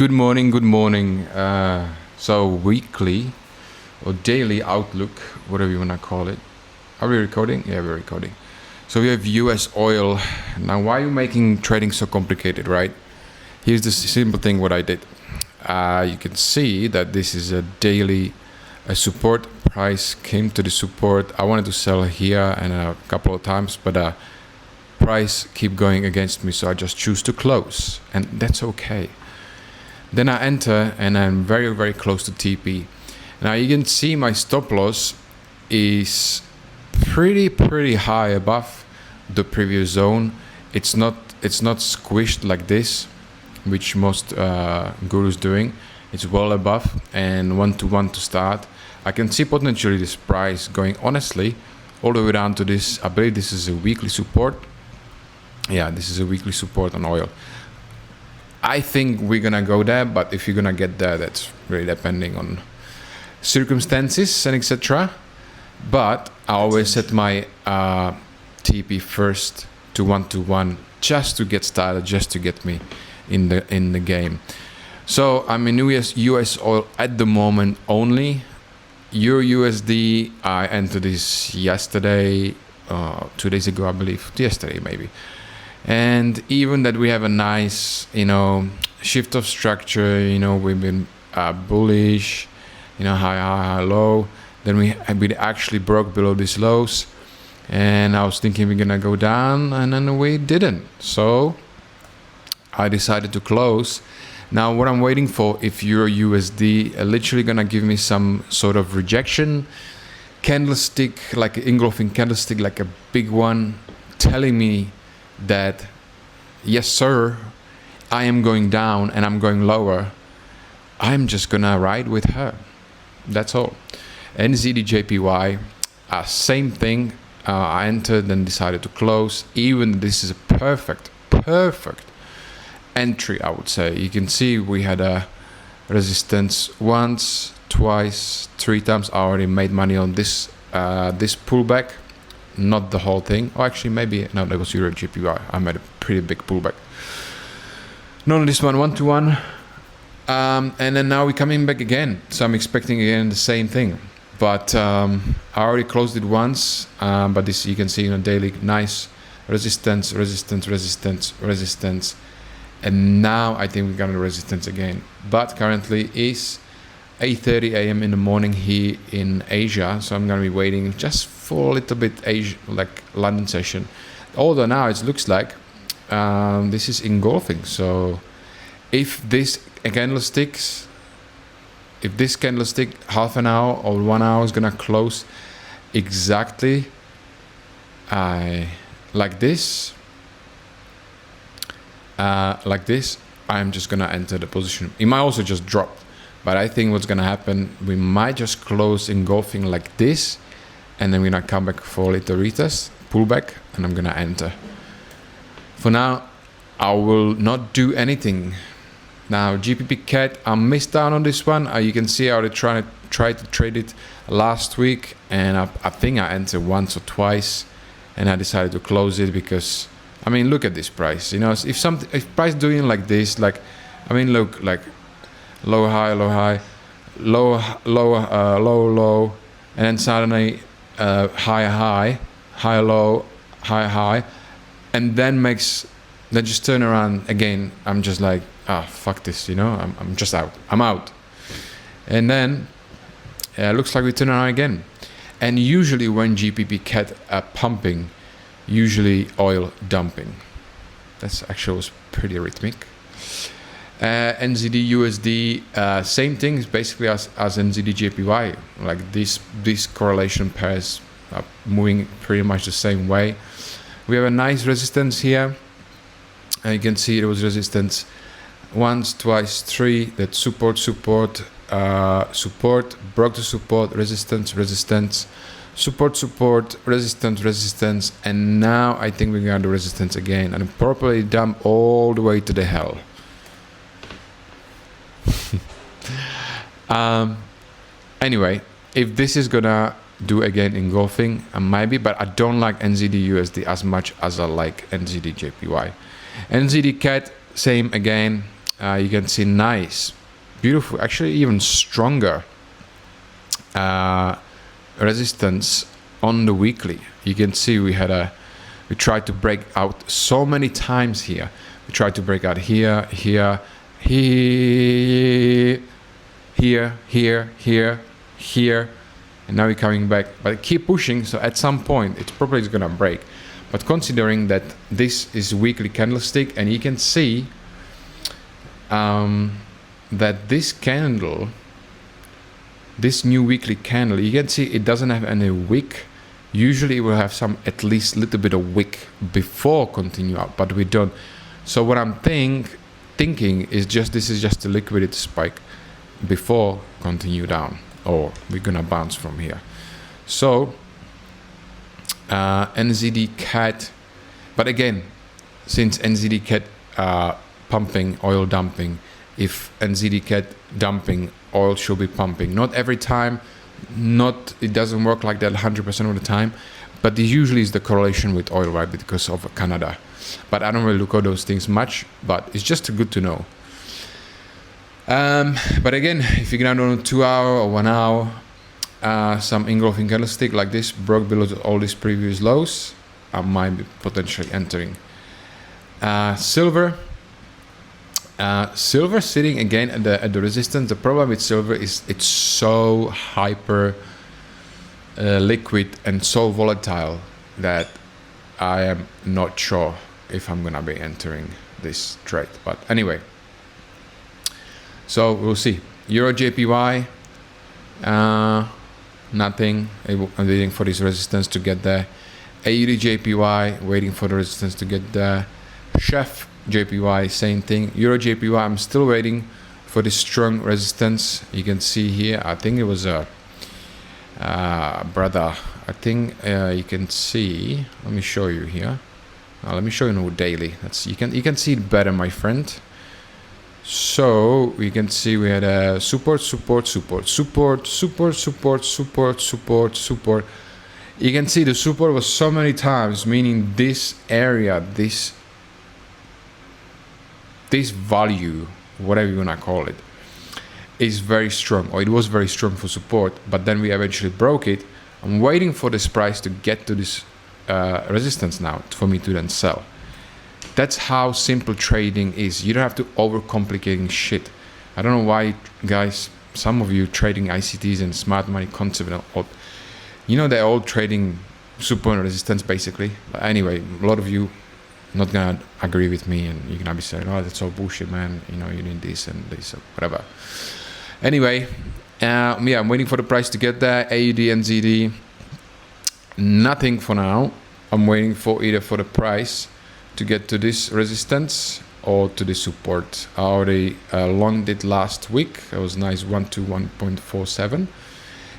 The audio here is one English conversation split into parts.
Good morning, good morning. So weekly or daily outlook, whatever you want to call it. Are we recording? Yeah, we're recording. So we have US oil. Now, why are you making trading so complicated, right? Here's the simple thing what I did. You can see that this is a daily support price came to the support. I wanted to sell here and a couple of times, but price keep going against me, so I just choose to close, and that's okay. Then I enter and I'm very, very close to TP. Now you can see my stop loss is pretty high above the previous zone. It's not squished like this, which most gurus doing. It's well above and 1-to-1 to start. I can see potentially this price going honestly all the way down to this. I believe this is a weekly support. Yeah, this is a weekly support on oil. I think we're gonna go there, but if you're gonna get there, that's really depending on circumstances and etc. But I always set my TP first to 1-to-1 just to get started, just to get me in the game. So I'm in US oil at the moment only. Euro USD, I entered this yesterday, 2 days ago, I believe, yesterday maybe. And even that we have a nice, shift of structure, we've been bullish, high, low. Then we actually broke below these lows. And I was thinking we're gonna go down, and then we didn't. So I decided to close. Now what I'm waiting for, if Euro USD literally gonna give me some sort of rejection candlestick, like an engulfing candlestick, like a big one, telling me that yes sir, I am going down and I'm going lower, I'm just gonna ride with her. That's all. NZD JPY, same thing. I entered and decided to close. Even this is a perfect entry, I would say. You can see we had a resistance once, twice, 3 times. I already made money on this pullback. Not the whole thing. Oh, actually, maybe no. That was Euro JPY. I made a pretty big pullback. Not on this one, 1-to-1. And then now we're coming back again. So I'm expecting again the same thing. But I already closed it once. But this you can see in a daily nice resistance. And now I think we got a resistance again. But currently is 8:30 a.m. in the morning here in Asia, so I'm gonna be waiting just for a little bit Asia, like London session. Although now it looks like this is engulfing. So if this candlestick half an hour or 1 hour is gonna close exactly like this, I'm just gonna enter the position. It might also just drop. But I think what's gonna happen, we might just close engulfing like this, and then we're gonna come back for a little retest, pull back, and I'm gonna enter. For now, I will not do anything. Now, GBP CAD, I missed out on this one. You can see I already tried to trade it last week, and I think I entered once or twice, and I decided to close it because, look at this price. If price doing like this, look, like low, high, low, and then suddenly high, low, high, and then just turn around again. I'm just like, fuck this, I'm just out. I'm out. And then looks like we turn around again. And usually when GBP CAD are pumping, usually oil dumping. That's actually was pretty rhythmic. NZD USD, same thing basically as NZD JPY. Like these correlation pairs are moving pretty much the same way. We have a nice resistance here, and you can see there was resistance once, twice, 3. That support, broke the support, resistance, support, resistance, and now I think we got the resistance again, and properly dump all the way to the hell. Anyway, if this is gonna do again engulfing, maybe, but I don't like NZD USD as much as I like NZD JPY. NZD CAD, same again. you can see nice, beautiful, actually even stronger resistance on the weekly. You can see we tried to break out so many times here. We tried to break out here, here, here, here, and now we're coming back. But keep pushing, so at some point it's probably gonna break. But considering that this is weekly candlestick, and you can see that this candle, this new weekly candle, you can see it doesn't have any wick. Usually it will have some, at least little bit of wick before continue up, but we don't. So what I'm thinking is just, this is just a liquidity spike before continue down, or we're gonna bounce from here. So NZD CAD, but again, since NZD CAD pumping, oil dumping, if NZD CAD dumping, oil should be pumping. Not every time, it doesn't work like that 100% of the time, but this usually is the correlation with oil, right, because of Canada. But I don't really look at those things much, but it's just good to know. But again, if you get on a 2 hour or 1 hour, some engulfing candlestick like this broke below all these previous lows, I might be potentially entering. Silver sitting again at the resistance. The problem with silver is it's so hyper liquid and so volatile that I am not sure if I'm gonna be entering this trade. But anyway, so we'll see. Euro JPY, nothing. I'm waiting for this resistance to get there. AUD JPY, waiting for the resistance to get there. Chef JPY, same thing. Euro JPY, I'm still waiting for this strong resistance. You can see here, I think it was a brother. I think you can see. Let me show you here. Let me show you daily. You can see it better, my friend. So we can see we had a support. You can see the support was so many times, meaning this area, this value, whatever you wanna call it, is very strong, or it was very strong for support, but then we eventually broke it. I'm waiting for this price to get to this resistance now for me to then sell. That's how simple trading is. You don't have to overcomplicating shit. I don't know why, guys, some of you trading ICTs and smart money concept, they're all trading support and resistance basically. But anyway, a lot of you not gonna agree with me, and you're gonna be saying, oh, that's all bullshit, man, you need this and this or whatever. Anyway, I'm waiting for the price to get there. AUD and ZD, nothing for now. I'm waiting for either for the price to get to this resistance or to the support. I already longed it last week. It was nice 1 to 1.47.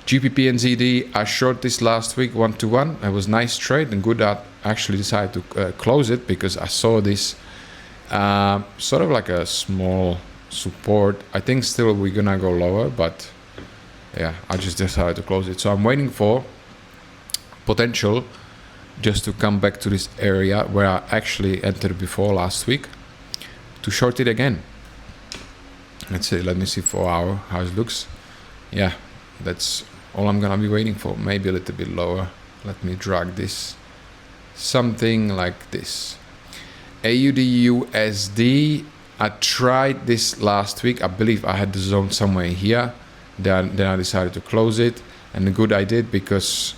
GBP and ZD, I short this last week 1 to 1. It was nice trade and good that I actually decided to close it because I saw this sort of like a small support. I think still we're gonna go lower, but yeah, I just decided to close it. So I'm waiting for potential just to come back to this area where I actually entered before last week to short it again. Let's see, let me see 4 hour how it looks. Yeah, that's all I'm gonna be waiting for. Maybe a little bit lower. Let me drag this, something like this. AUD USD, I tried this last week. I believe I had the zone somewhere here. Then I decided to close it, and the good I did, because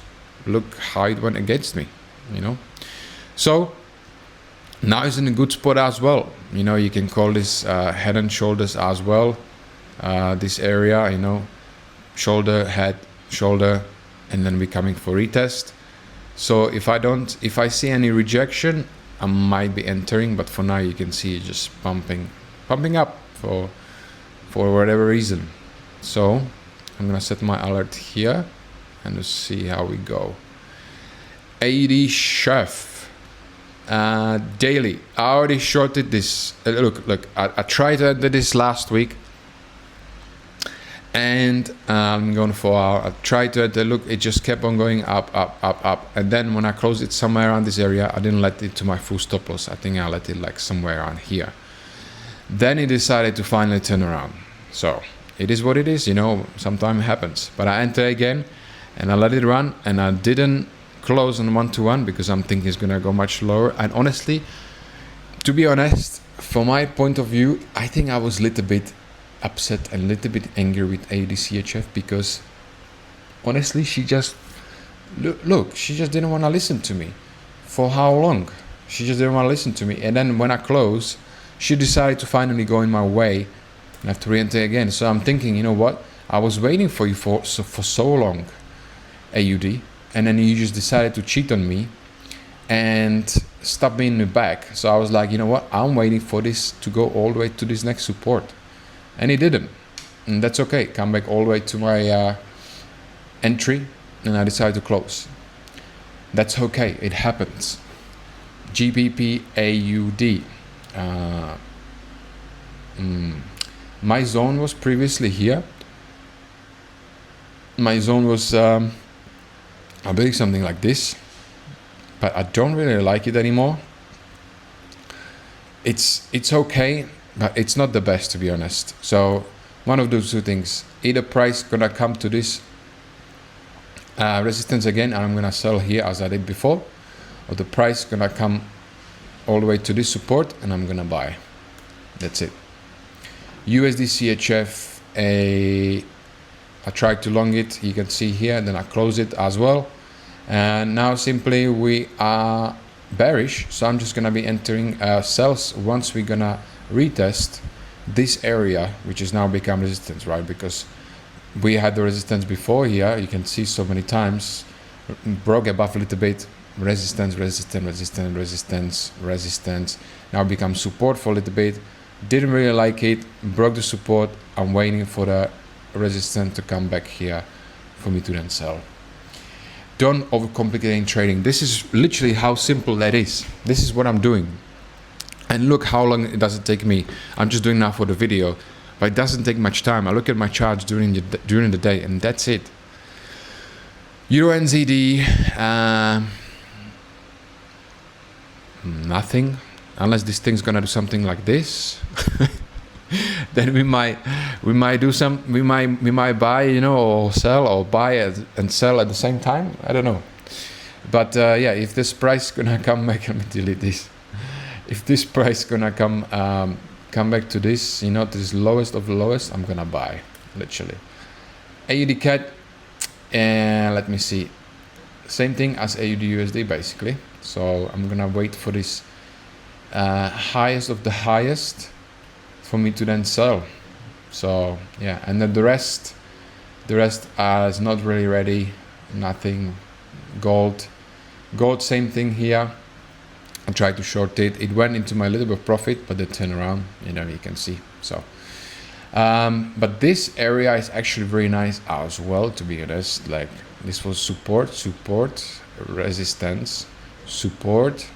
look how it went against me, So now it's in a good spot as well. You can call this head and shoulders as well. This area, shoulder, head, shoulder, and then we're coming for retest. So if I see any rejection, I might be entering, but for now you can see it just pumping up for whatever reason. So I'm gonna set my alert here and just see how we go. AD Chef daily. I already shorted this. Look. I tried to enter this last week, and I'm going 4 hour. I tried to enter. Look, it just kept on going up, and then when I closed it somewhere around this area, I didn't let it to my full stop loss. I think I let it like somewhere around here. Then it decided to finally turn around. So it is what it is, you know, sometimes it happens. But I enter again and I let it run, and I didn't close on 1-to-1 because I'm thinking it's gonna go much lower. And honestly, to be honest, from my point of view, I think I was a little bit upset and a little bit angry with AUD because honestly, she just look, she just didn't want to listen to me. For how long? She just didn't want to listen to me. And then when I close, she decided to finally go in my way and I have to re-enter again. So I'm thinking, you know what? I was waiting for you for so long, AUD, and then you just decided to cheat on me and stop me in the back. So I was like, you know what? I'm waiting for this to go all the way to this next support. And it didn't. And that's okay. Come back all the way to my entry, and I decided to close. That's okay. It happens. GBP AUD. My zone was previously here. My zone was I believe something like this, but I don't really like it anymore. It's okay, but it's not the best, to be honest. So one of those two things: either price gonna come to this resistance again and I'm gonna sell here as I did before, or the price gonna come all the way to this support and I'm gonna buy. That's it. USD CHF, I tried to long it, you can see here, then I close it as well, and now simply we are bearish, so I'm just gonna be entering sells once we're gonna retest this area, which has now become resistance, right? Because we had the resistance before here, you can see so many times, broke above a little bit, resistance, resistance, resistance, resistance, resistance, now becomes support for a little bit, didn't really like it, broke the support. I'm waiting for the resistance to come back here for me to then sell. Don't overcomplicate trading. This is literally how simple that is. This is what I'm doing. And look how long it does take me. I'm just doing now for the video, but it doesn't take much time. I look at my charts during the day, and that's it. Euro NZD, nothing, unless this thing's gonna do something like this. Then we might do some. We might buy, you know, or sell, or buy and sell at the same time. I don't know. But yeah, if this price gonna come back, let me delete this. If this price gonna come back to this, you know, to this lowest of the lowest, I'm gonna buy, literally. AUD CAD, and let me see, same thing as AUD USD basically. So I'm gonna wait for this highest of the highest for me to then sell. So yeah, and then the rest is not really ready. Nothing. Gold, same thing here. I tried to short it. It went into my little bit of profit, but the turnaround, you know, you can see. So, but this area is actually very nice as well, to be honest. Like this was support, resistance, support,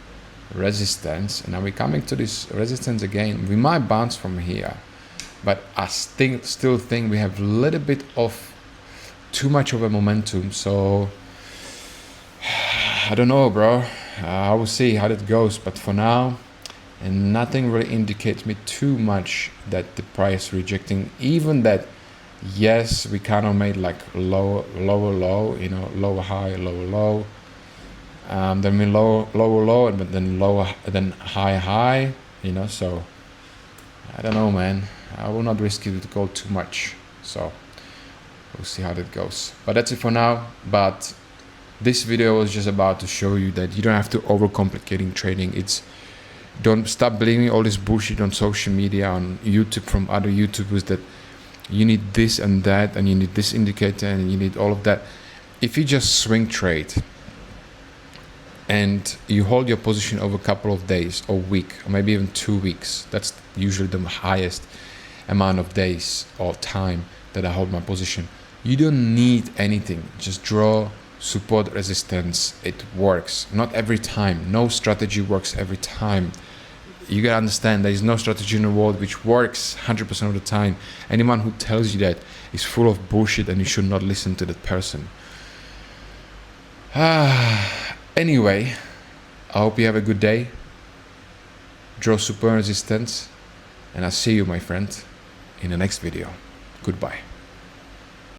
resistance, and now we're coming to this resistance again. We might bounce from here, but I still think we have a little bit of too much of a momentum. So I don't know, bro. I will see how that goes, but for now, and nothing really indicates me too much that the price rejecting, even that. Yes, we kind of made like lower low, you know, lower high, lower low. Then we lower low, but then lower, then high, you know. So I don't know, man. I will not risk it to go too much. So we'll see how that goes. But that's it for now. But this video was just about to show you that you don't have to overcomplicating trading. Don't stop believing all this bullshit on social media, on YouTube, from other YouTubers, that you need this and that, and you need this indicator, and you need all of that. If you just swing trade and you hold your position over a couple of days or week, or maybe even 2 weeks, that's usually the highest amount of days or time that I hold my position. You don't need anything. Just draw support, resistance. It works. Not every time. No strategy works every time. You gotta understand there is no strategy in the world which works 100% of the time. Anyone who tells you that is full of bullshit, and you should not listen to that person. Anyway, I hope you have a good day. Draw support and resistance, And I'll see you, my friend, in the next video. Goodbye.